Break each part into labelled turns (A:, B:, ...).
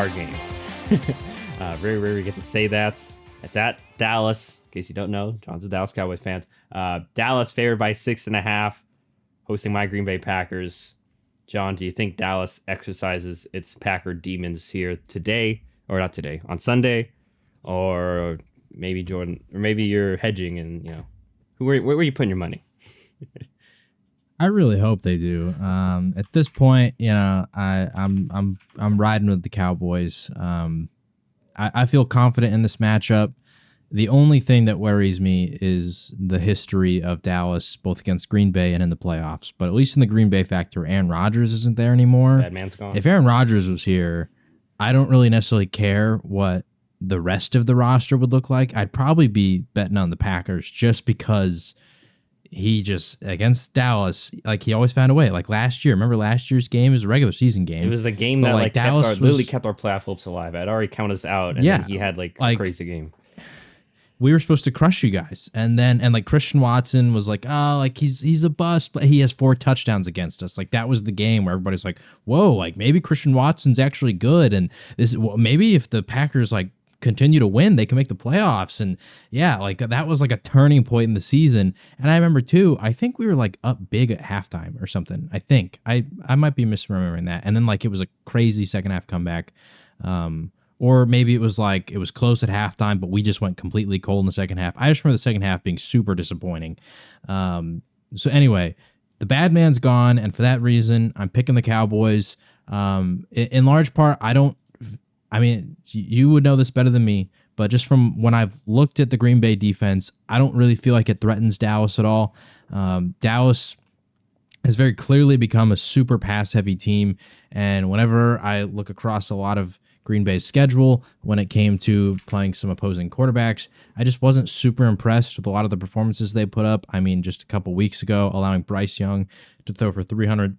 A: our game. Very rare we get to say that. It's at Dallas. In case you don't know, John's a Dallas Cowboys fan. Dallas favored by 6.5, hosting my Green Bay Packers. John, do you think Dallas exercises its Packer demons here today, or not today, on Sunday, or maybe Jordan, or maybe you're hedging and where are you putting your money?
B: I really hope they do. At this point, I'm riding with the Cowboys. I feel confident in this matchup. The only thing that worries me is the history of Dallas, both against Green Bay and in the playoffs. But at least in the Green Bay factor, Aaron Rodgers isn't there anymore.
A: Bad man's gone.
B: If Aaron Rodgers was here, I don't really necessarily care what the rest of the roster would look like. I'd probably be betting on the Packers just because he just, against Dallas, like he always found a way. Like last year, remember last year's game was a regular season game.
A: It was a game that like Dallas literally kept our playoff hopes alive. I'd already counted us out, and then he had like a crazy game.
B: We were supposed to crush you guys, and like Christian Watson was like, oh, like he's a bust, but he has 4 touchdowns against us. Like that was the game where everybody's like, whoa, like maybe Christian Watson's actually good, and maybe if the Packers like continue to win, they can make the playoffs. And yeah, like that was like a turning point in the season. And I remember too, I think we were like up big at halftime or something. I think I might be misremembering that. And then like it was a crazy second half comeback. Or maybe it was like it was close at halftime, but we just went completely cold in the second half. I just remember the second half being super disappointing. So anyway, the bad man's gone, and for that reason, I'm picking the Cowboys. In large part, I mean, you would know this better than me, but just from when I've looked at the Green Bay defense, I don't really feel like it threatens Dallas at all. Dallas has very clearly become a super pass-heavy team, and whenever I look across a lot of Green Bay's schedule, when it came to playing some opposing quarterbacks, I just wasn't super impressed with a lot of the performances they put up. I mean, just a couple weeks ago, allowing Bryce Young to throw for 300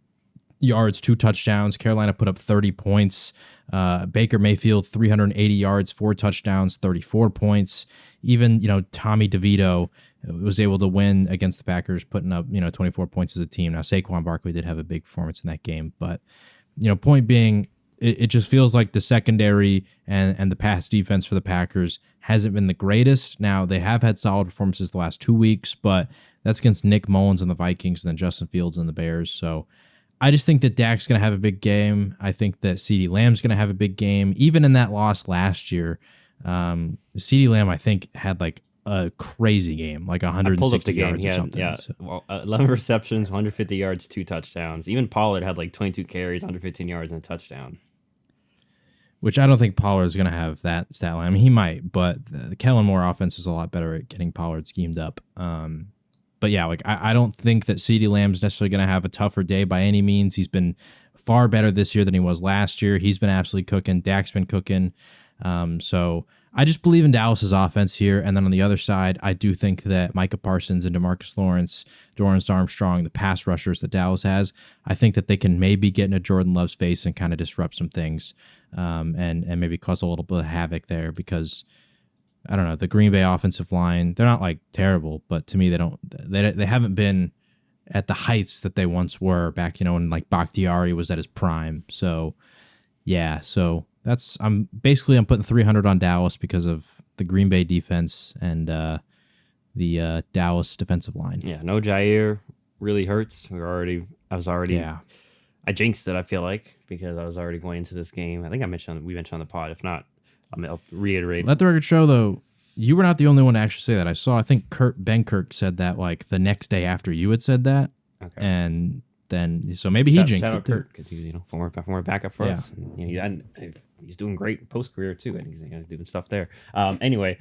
B: yards, 2 touchdowns. Carolina put up 30 points. Baker Mayfield, 380 yards, 4 touchdowns, 34 points. Even, Tommy DeVito was able to win against the Packers, putting up, 24 points as a team. Now, Saquon Barkley did have a big performance in that game, but, point being, it just feels like the secondary and the pass defense for the Packers hasn't been the greatest. Now, they have had solid performances the last 2 weeks, but that's against Nick Mullins and the Vikings and then Justin Fields and the Bears. So I just think that Dak's going to have a big game. I think that CeeDee Lamb's going to have a big game. Even in that loss last year, CeeDee Lamb, I think, had like a crazy game, like 160 yards or something.
A: Yeah, well, 11 receptions, 150 yards, 2 touchdowns. Even Pollard had like 22 carries, 115 yards, and a touchdown.
B: Which I don't think Pollard's going to have that stat line. I mean, he might, but the Kellen Moore offense is a lot better at getting Pollard schemed up. But yeah, like I don't think that CeeDee Lamb's necessarily going to have a tougher day by any means. He's been far better this year than he was last year. He's been absolutely cooking. Dak's been cooking. So I just believe in Dallas's offense here. And then on the other side, I do think that Micah Parsons and DeMarcus Lawrence, Dorrance Armstrong, the pass rushers that Dallas has, I think that they can maybe get into Jordan Love's face and kind of disrupt some things, and maybe cause a little bit of havoc there because, I don't know, the Green Bay offensive line, they're not like terrible, but to me, they haven't been at the heights that they once were back, when like Bakhtiari was at his prime. So yeah, I'm putting 300 on Dallas because of the Green Bay defense and the Dallas defensive line.
A: Yeah, no Jair really hurts. I jinxed it, I feel like, because I was already going into this game. I think we mentioned on the pod. If not, I'll reiterate.
B: Let the record show, though, you were not the only one to actually say that. I think Ben Kirk said that like the next day after you had said that. Okay. And then, so maybe he jinxed it too.
A: Because he's former backup for us. And, he's doing great post career too, and he's doing stuff there. Anyway,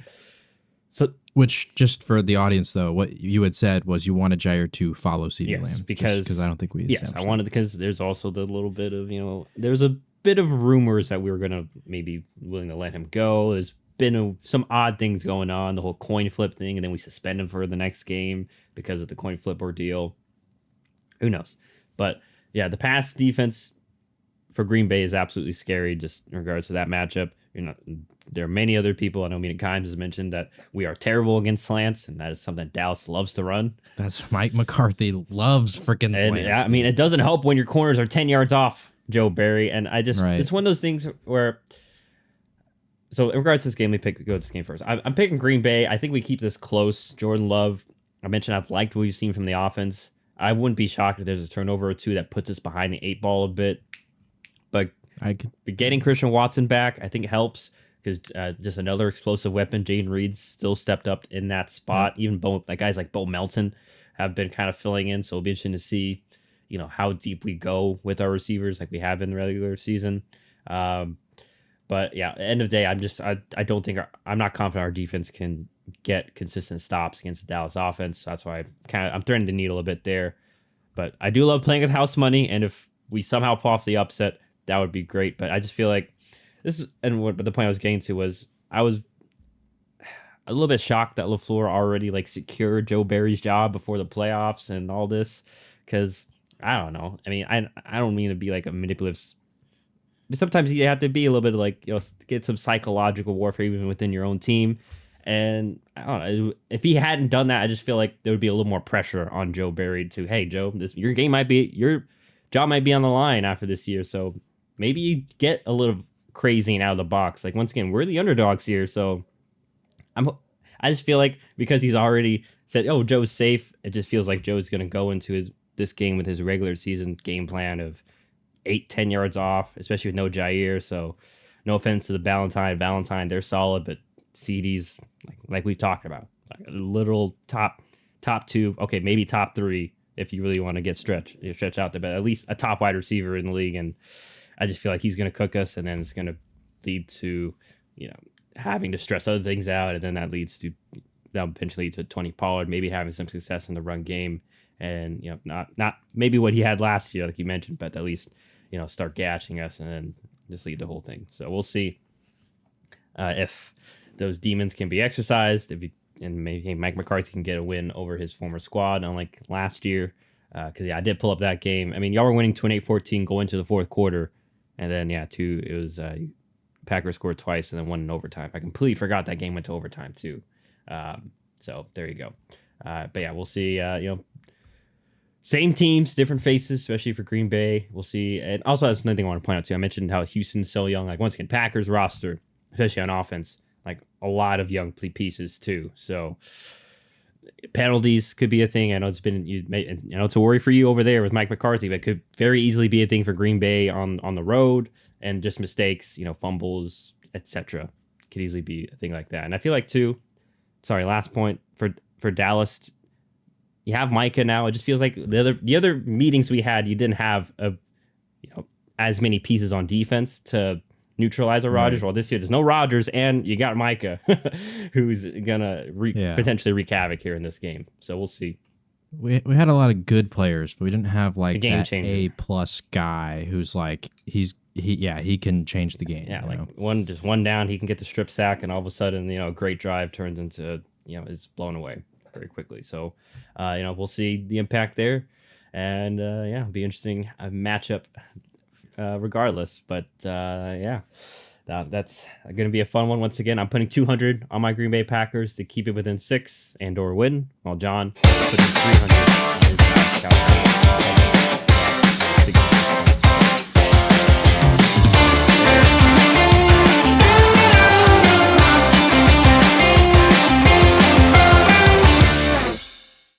B: which, just for the audience though, what you had said was you wanted Jair to follow CeeDee Lamb,
A: because
B: I don't think we.
A: Yes, I wanted, because there's also the little bit of there's a bit of rumors that we were gonna maybe willing to let him go. There's been some odd things going on, the whole coin flip thing, and then we suspend him for the next game because of the coin flip ordeal. Who knows? But yeah, the pass defense for Green Bay is absolutely scary just in regards to that matchup. There are many other people, I know Mina Kimes has mentioned that we are terrible against slants, and that is something Dallas loves to run.
B: That's Mike McCarthy loves freaking slants.
A: Yeah, I mean, it doesn't help when your corners are 10 yards off, Joe Barry. And it's one of those things where So in regards to this game, go to this game first. I'm picking Green Bay. I think we keep this close. Jordan Love, I mentioned I've liked what we've seen from the offense. I wouldn't be shocked if there's a turnover or two that puts us behind the 8 ball a bit. But getting Christian Watson back, I think helps because just another explosive weapon. Jaden Reed's still stepped up in that spot. Even guys like Bo Melton have been kind of filling in. So it'll be interesting to see, how deep we go with our receivers like we have in the regular season. But yeah, at the end of the day, I don't think I'm not confident our defense can get consistent stops against the Dallas offense. So that's why I'm threading the needle a bit there. But I do love playing with house money, and if we somehow pull off the upset, that would be great. But I just feel like but the point I was getting to was I was a little bit shocked that LaFleur already secured Joe Barry's job before the playoffs and all this, because I don't know. I mean, I don't mean to be like a manipulative. But sometimes you have to be a little bit get some psychological warfare even within your own team. And I don't know, if he hadn't done that, I just feel like there would be a little more pressure on Joe Barry to, hey, Joe, your job might be on the line after this year. So maybe you get a little crazy and out of the box. Once again, we're the underdogs here. So I just feel like because he's already said, oh, Joe's safe, it just feels like Joe's going to go into this game with his regular season game plan of 8-10 yards off, especially with no Jair. So no offense to the Valentine, they're solid, but CD's like we've talked about, a literal top 2, okay, maybe top 3 if you really want to get stretch out there, but at least a top wide receiver in the league. And I just feel like he's going to cook us, and then it's going to lead to having to stress other things out, and then that eventually lead to Tony Pollard maybe having some success in the run game, and not maybe what he had last year like you mentioned, but at least start gashing us and then just lead the whole thing. So we'll see if those demons can be exercised, and maybe Mike McCarthy can get a win over his former squad, unlike last year. Because I did pull up that game. I mean, y'all were winning 28-14 going into the fourth quarter, and then it was Packers scored twice and then won in overtime. I completely forgot that game went to overtime too. So there you go. But yeah, we'll see. Same teams, different faces, especially for Green Bay. We'll see. And also, that's another thing I want to point out too. I mentioned how Houston's so young. Once again, Packers roster, especially on offense, a lot of young pieces too. So penalties could be a thing. I know it's a worry for you over there with Mike McCarthy, but it could very easily be a thing for Green Bay on the road, and just mistakes, fumbles, etc. Could easily be a thing like that. And I feel like too. Sorry, last point for Dallas. You have Micah now. It just feels like the other meetings we had, you didn't have as many pieces on defense to neutralize a Rodgers. Right. Well, this year there's no Rodgers, and you got Micah, who's gonna potentially wreak havoc here in this game. So we'll see.
B: We had a lot of good players, but we didn't have
A: the game
B: that
A: changer.
B: A+ guy who's he can change the game.
A: Yeah, one down, he can get the strip sack, and all of a sudden, a great drive turns into is blown away very quickly. So, we'll see the impact there, and it'll be interesting matchup regardless. But that's going to be a fun one. Once again, I'm putting 200 on my Green Bay Packers to keep it within 6 and/or win, while John puts 300 on his Cowboys.